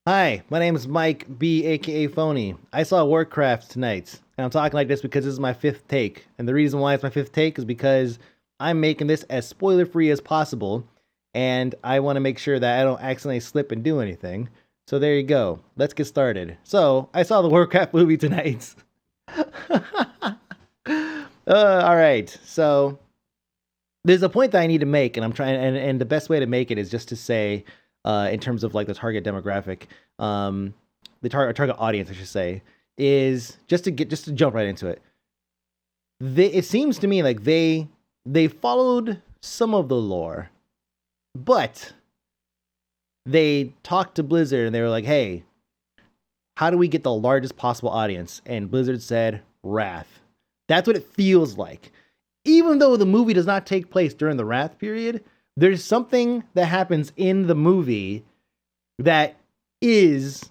Hi, my name is Mike B, aka Fony. I saw Warcraft tonight, and I'm talking like this because this is my fifth take. And the reason why it's my fifth take is because I'm making this as spoiler free as possible, and I want to make sure that I don't accidentally slip and do anything. So there you go. Let's get started. So I saw the Warcraft movie tonight. All right. So there's a point that I need to make, and I'm trying, and the best way to make it is just to say, in terms of like the target demographic, um, the target audience, I should say, is just to jump right into it. It seems to me like they followed some of the lore, but they talked to Blizzard and they were like, "Hey, how do we get the largest possible audience?" And Blizzard said, "Wrath." That's what it feels like. Even though the movie does not take place during the Wrath period, there's something that happens in the movie that is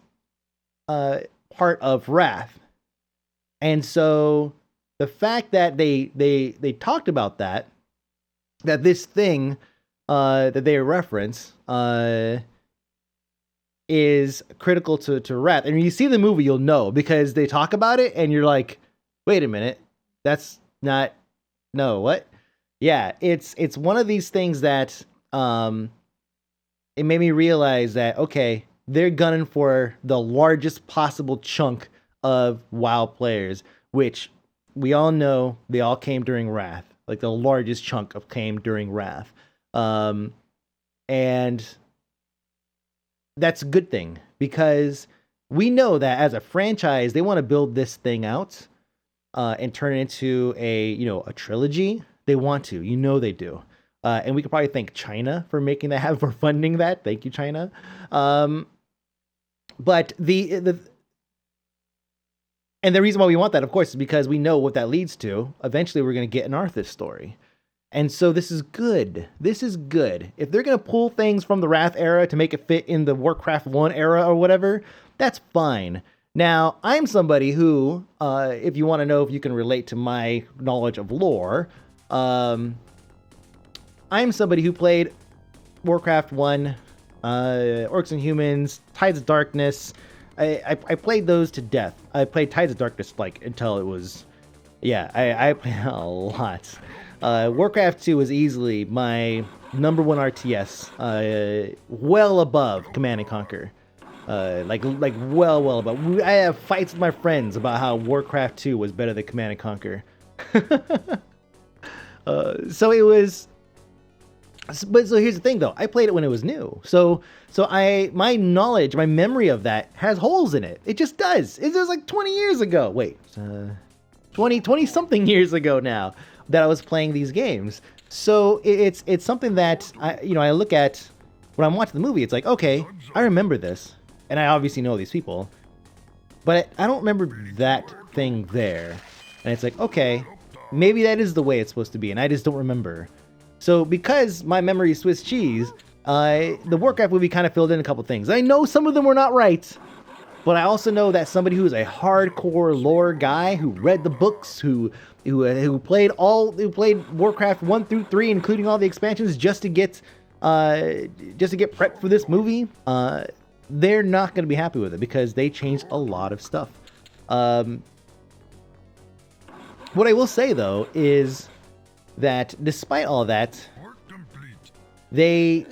part of Wrath. And so the fact that they talked about that this thing that they reference is critical to Wrath. And when you see the movie, you'll know because they talk about it, and you're like, wait a minute, that's not no what? Yeah, it's one of these things that it made me realize that okay, they're gunning for the largest possible chunk of WoW players, which we all know they all came during Wrath. Like the largest chunk of came during Wrath, and that's a good thing because we know that as a franchise they want to build this thing out and turn it into a trilogy. They want to, they do. And we could probably thank China for making that happen, for funding that. Thank you, China. But the and the reason why we want that, of course, is because we know what that leads to. Eventually, we're going to get an Arthas story. And so this is good. This is good. If they're going to pull things from the Wrath era to make it fit in the Warcraft 1 era or whatever, that's fine. Now, I'm somebody who, if you want to know if you can relate to my knowledge of lore, I'm somebody who played Warcraft 1, Orcs and Humans, Tides of Darkness. I played those to death. I played Tides of Darkness like until it was, yeah. I played a lot. Warcraft 2 was easily my number one RTS, well above Command and Conquer. Like well above. I have fights with my friends about how Warcraft 2 was better than Command and Conquer. So it was. But so here's the thing, though. I played it when it was new. So my knowledge, my memory of that has holes in it. It just does. It was like 20 years ago. Wait, 20 something years ago now that I was playing these games. So it's something that I look at when I'm watching the movie. It's like, okay, I remember this, and I obviously know these people, but I don't remember that thing there. And it's like, okay, maybe that is the way it's supposed to be, and I just don't remember. So because my memory is Swiss cheese, the Warcraft movie kind of filled in a couple things. I know some of them were not right, but I also know that somebody who is a hardcore lore guy who read the books, who played Warcraft 1 through 3, including all the expansions, just to get prepped for this movie, they're not going to be happy with it because they changed a lot of stuff. What I will say though is that despite all that, they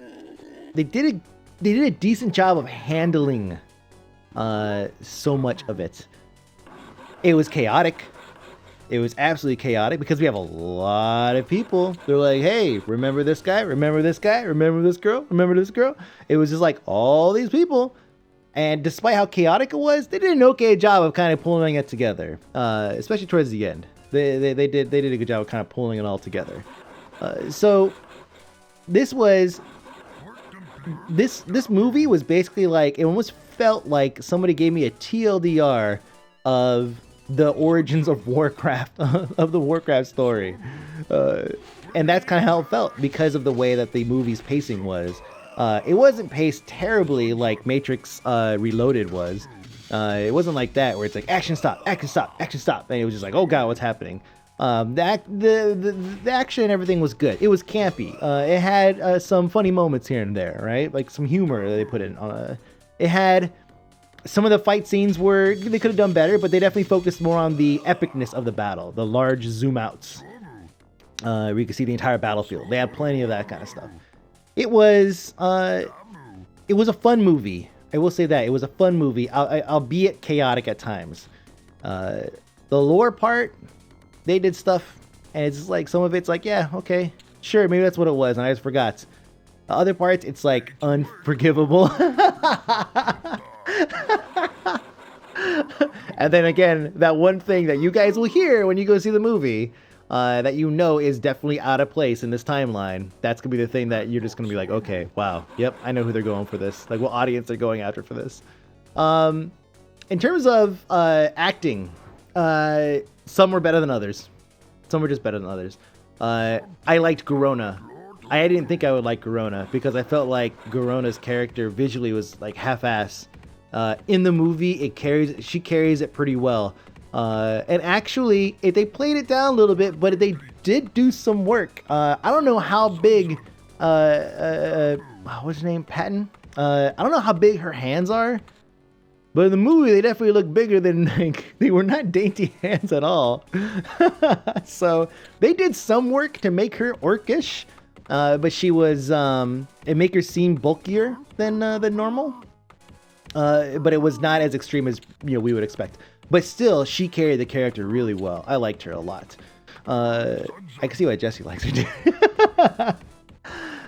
did a decent job of handling so much of it. It was chaotic. It was absolutely chaotic because we have a lot of people. They're like, hey, remember this guy? Remember this guy? Remember this girl? Remember this girl? It was just like all these people. And despite how chaotic it was, they did an okay job of kind of pulling it together, especially towards the end. They did a good job of kind of pulling it all together. So this movie was basically like, it almost felt like somebody gave me a TLDR of the origins of Warcraft, of the Warcraft story. And that's kind of how it felt because of the way that the movie's pacing was. It wasn't paced terribly like Matrix Reloaded was. It wasn't like that where it's like action stop, action stop, action stop, and it was just like, oh god, what's happening? The action and everything was good. It was campy. It had some funny moments here and there, right? Like some humor that they put in. It had Some of the fight scenes they could have done better, but they definitely focused more on the epicness of the battle, the large zoom outs, where you can see the entire battlefield. They had plenty of that kind of stuff. It was a fun movie. I will say that it was a fun movie, albeit chaotic at times. The lore part, they did stuff, and it's like some of it's like, yeah, okay, sure, maybe that's what it was, and I just forgot. The other parts, it's like unforgivable. And then again, that one thing that you guys will hear when you go see the movie, that you know is definitely out of place in this timeline. That's gonna be the thing that you're just gonna be like, okay, wow, yep, I know who they're going for this. Like, what audience they're going after for this. In terms of acting, some were better than others. Some were just better than others. I liked Garona. I didn't think I would like Garona because I felt like Garona's character visually was like half-ass. In the movie, she carries it pretty well. And actually, they played it down a little bit, but they did do some work. I don't know how big, what's her name, Patton? I don't know how big her hands are, but in the movie, they definitely look bigger than, like, they were not dainty hands at all. So they did some work to make her orcish, but she was, it make her seem bulkier than normal. But it was not as extreme as we would expect. But still, she carried the character really well. I liked her a lot. I can see why Jesse likes her too.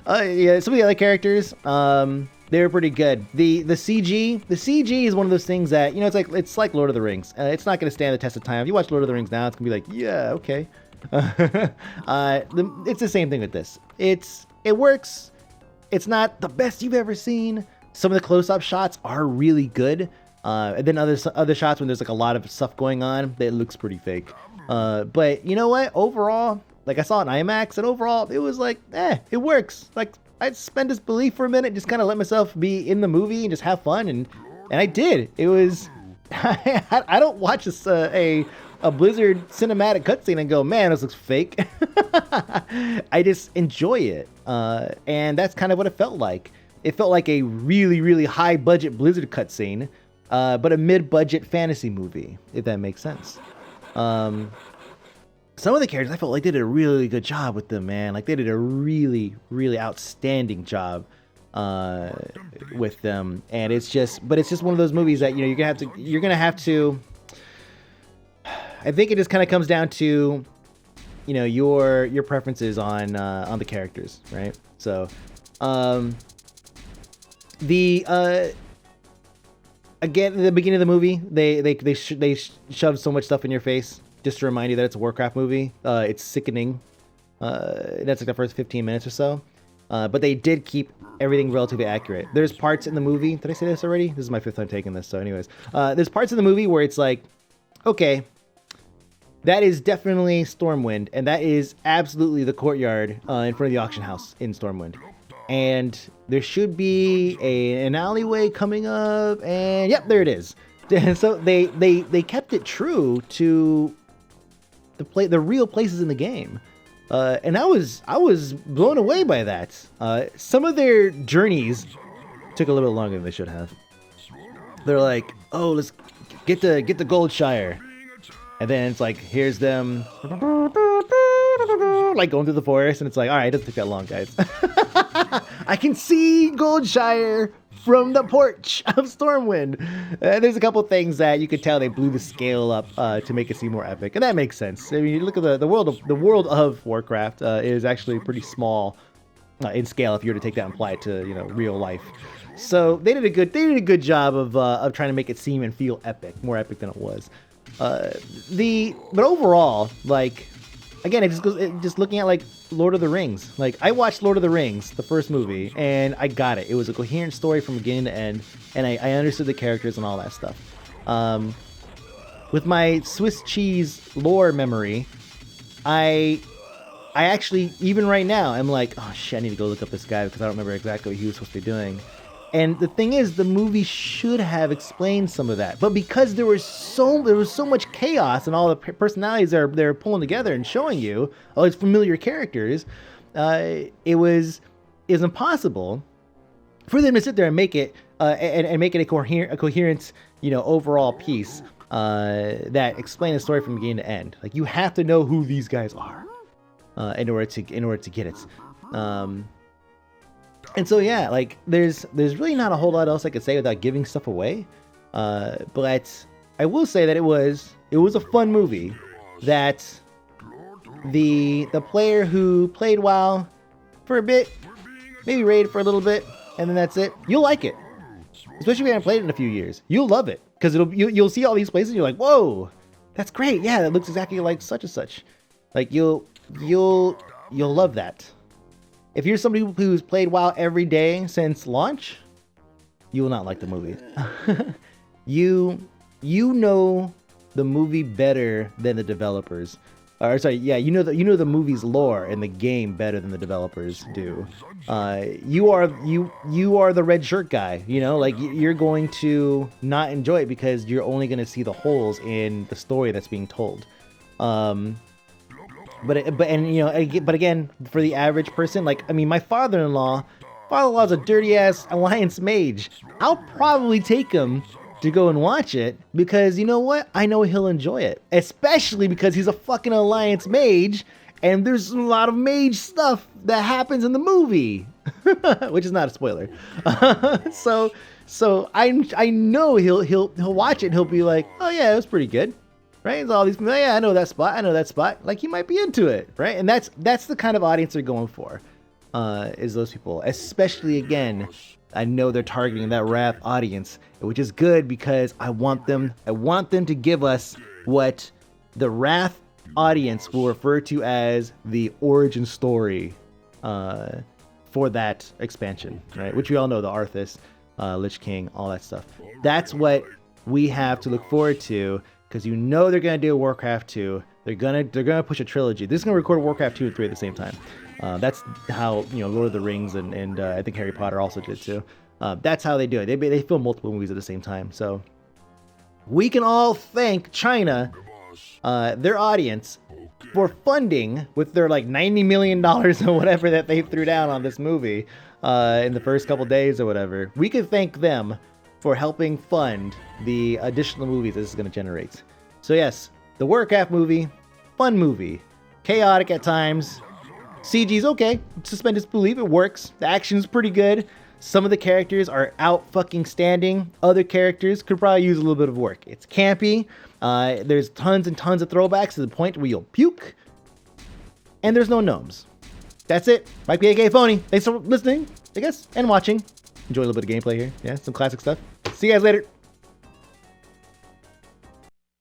Yeah, some of the other characters, they were pretty good. The CG is one of those things that it's like Lord of the Rings. It's not going to stand the test of time. If you watch Lord of the Rings now, it's gonna be like, yeah, okay. It's the same thing with this. It works. It's not the best you've ever seen. Some of the close-up shots are really good. And then other shots when there's like a lot of stuff going on, it looks pretty fake. But you know what? Overall, like, I saw it in IMAX, and overall it was like, it works. Like, I'd spend disbelief for a minute, just kind of let myself be in the movie and just have fun, and I did. It was. I don't watch a Blizzard cinematic cutscene and go, man, this looks fake. I just enjoy it, and that's kind of what it felt like. It felt like a really, really high-budget Blizzard cutscene, but a mid-budget fantasy movie, if that makes sense. Some of the characters I felt like they did a really good job with them, man. Like, they did a really, really outstanding job with them, and it's just one of those movies that you're gonna have to. I think it just kind of comes down to, your preferences on the characters, right? So, again, at the beginning of the movie, they shove so much stuff in your face just to remind you that it's a Warcraft movie. It's sickening. That's like the first 15 minutes or so. But they did keep everything relatively accurate. There's parts in the movie. Did I say this already? This is my 5th time taking this. So anyways, there's parts in the movie where it's like, okay, that is definitely Stormwind, and that is absolutely the courtyard in front of the auction house in Stormwind. And there should be an alleyway coming up, and yep, there it is. So they kept it true to the real places in the game, and I was blown away by that. Some of their journeys took a little bit longer than they should have. They're like, oh, let's get the Goldshire, and then it's like, here's them like going through the forest, and it's like, all right, it doesn't take that long, guys. I can see Goldshire from the porch of Stormwind. There's a couple things that you could tell they blew the scale up to make it seem more epic, and that makes sense. I mean, you look at the world of Warcraft is actually pretty small in scale if you were to take that and apply it to real life. So they did a good job of trying to make it seem and feel epic, more epic than it was. But overall, like, again, just looking at like Lord of the Rings. Like, I watched Lord of the Rings, the first movie, and I got it. It was a coherent story from beginning to end, and I understood the characters and all that stuff. With my Swiss cheese lore memory, I actually, even right now, I'm like, oh shit, I need to go look up this guy because I don't remember exactly what he was supposed to be doing. And the thing is, the movie should have explained some of that, but because there was so much chaos and all the personalities they're pulling together and showing you all these familiar characters, it was impossible for them to sit there and make it and make it a coherent, overall piece that explain the story from beginning to end. Like, you have to know who these guys are in order to get it. And so yeah, like there's really not a whole lot else I could say without giving stuff away. But I will say that it was a fun movie that the player who played WoW for a bit, maybe raided for a little bit, and then that's it. You'll like it, especially if you haven't played it in a few years. You'll love it because you'll see all these places. And you're like, whoa, that's great. Yeah, that looks exactly like such and such. Like you'll love that. If you're somebody who's played WoW every day since launch, you will not like the movie. You know the movie better than the developers. Or sorry, yeah, you know the movie's lore and the game better than the developers do. You are the red shirt guy. Like you're going to not enjoy it because you're only going to see the holes in the story that's being told. But again, for the average person, like, I mean, my father-in-law's a dirty-ass Alliance mage. I'll probably take him to go and watch it because, you know what? I know he'll enjoy it. Especially because he's a fucking Alliance mage, and there's a lot of mage stuff that happens in the movie. Which is not a spoiler. So I know he'll watch it and he'll be like, oh yeah, it was pretty good. Right? It's all these people, yeah, I know that spot. Like, he might be into it, right? And that's the kind of audience they're going for, is those people. Especially, again, I know they're targeting that Wrath audience, which is good because I want them to give us what the Wrath audience will refer to as the origin story for that expansion, right? Which we all know, the Arthas, Lich King, all that stuff. That's what we have to look forward to. Because they're gonna do a Warcraft 2. They're gonna push a trilogy. This is gonna record Warcraft 2 and 3 at the same time. That's how Lord of the Rings and I think Harry Potter also did too. That's how they do it. They film multiple movies at the same time. So we can all thank China, their audience, for funding with their like $90 million or whatever that they threw down on this movie in the first couple days or whatever. We can thank them for helping fund the additional movies this is going to generate. So yes, the Warcraft movie, fun movie, chaotic at times, CG's okay, suspend disbelief, it works, the action's pretty good, some of the characters are out fucking standing, other characters could probably use a little bit of work. It's campy, there's tons and tons of throwbacks to the point where you'll puke, and there's no gnomes. That's it. Mike B. aka Fony. Thanks for listening, I guess, and watching. Enjoy a little bit of gameplay here. Yeah, some classic stuff. See you guys later.